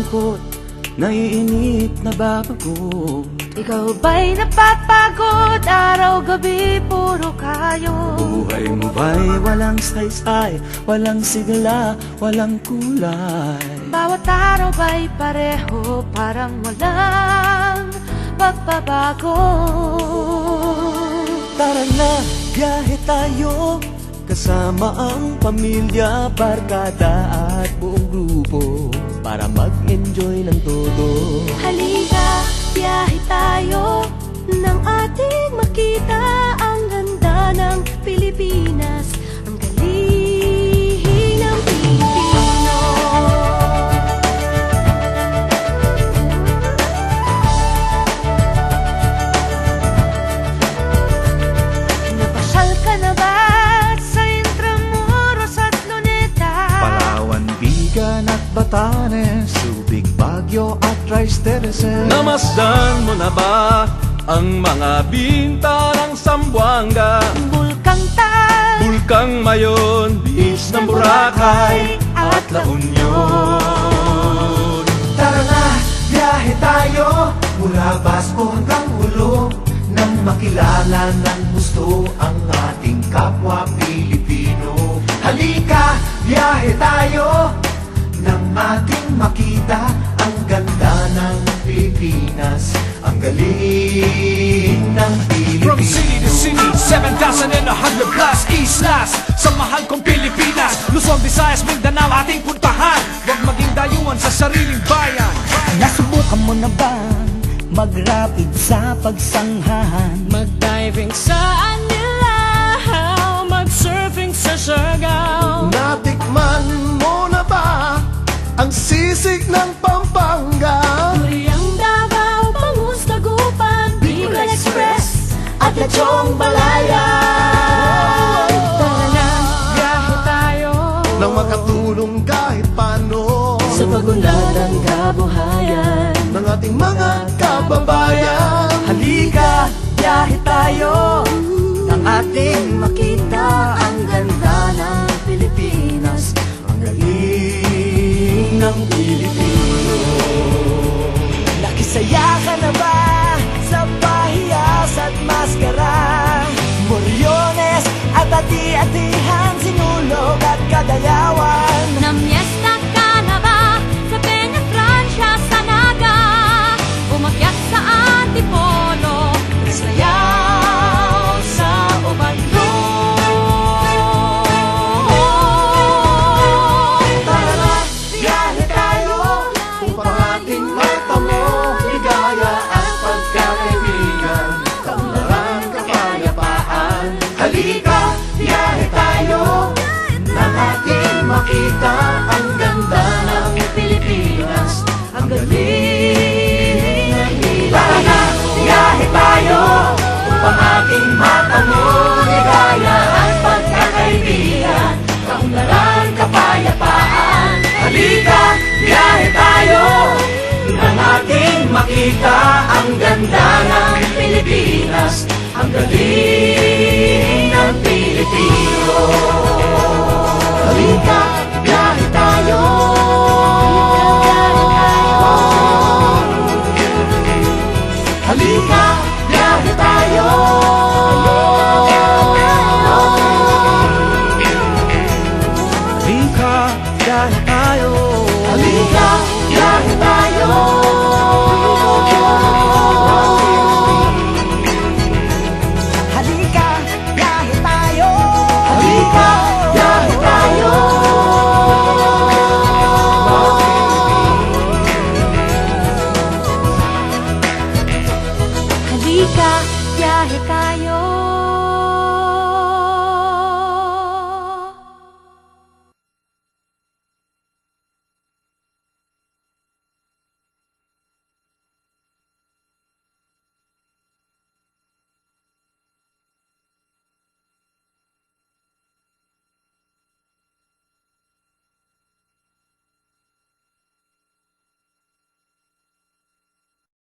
malungkot, naiinip na babago. Ikaw ba'y napapagod? Araw-gabi puro kayo. Buhay mo ba'y walang saysay, walang sigla, walang kulay? Bawat araw ba'y pareho, parang walang pagbabago? Tara na, biyahe tayo, kasama ang pamilya, barkada at buong grupo, para mag-enjoy ng todo. Halika, biyahe tayo, nang ating makita ang ganda ng Pilipinas, ang galing ng Pilipino. Napasyal ka na ba sa Intramuros at Luneta? Palawan, Bigan at Batanes, Subic, Baguio at Rice Terraces. Namasdan mo na ba ang mga binta ng Zamboanga, Bulkang Tal, Bulkang Mayon, Biis ng Boracay at La Union? Tara na, biyahe tayo, mula Basco hanggang Ulo, nang makilala ng gusto ang ating kapwa Pilipino. Halika, biyahe tayo, nang ating makita ang ganda ng Pilipinas, ang galing ng Pilipino. From city to city, 7,100 plus islas sa mahal kong Pilipinas. Luzon, Visayas, Mindanao ating puntahan. Huwag maging dayuhan sa sariling bayan. Nasubukan mo na ba mag-rapid sa pagsanghahan? mag-diving sa Anilaw, mag-surfing sa Siargao. Natikman mo na ba ang sisig ng Pampanga? Duriang Davao, Bangus, Dagupan, Bicol Express at Lechong Balayan. Tara na, biyahe tayo Nang makatulong kahit paano sa pagunlad ng kabuhayan ng ating mga kababayan. Halika, biyahe tayo, nang ating makita ang ganda ng Pilipinas, ang galing ng Pilipino. Nakisaya ka na ba sa pahiyas at maskara? Moriones at ati-atihan, sinulog at kadayawan. Namiesta ka na ba sa Peña Francia, sa Naga? Umakyat sa Antipolo, sayaw sa Ubandong. Tara na, biyahe tayo upang ating matamo ligaya at pagkakaibigan, kaunlaran, kapayapaan. Halika, biyahe tayo nang ating makita ang ganda ng Pilipinas, ang galing ng Pilipinas. Tara na, biyahe tayo upang ating matamo ligaya at pagkakaibigan, kaunlaran, kapayapaan. Halika, biyahe tayo nang ating makita ang ganda ng Pilipinas, ang galing ng Pilipino. Halika, biyahe tayo. Halika, biyahe tayo. Halika, biyahe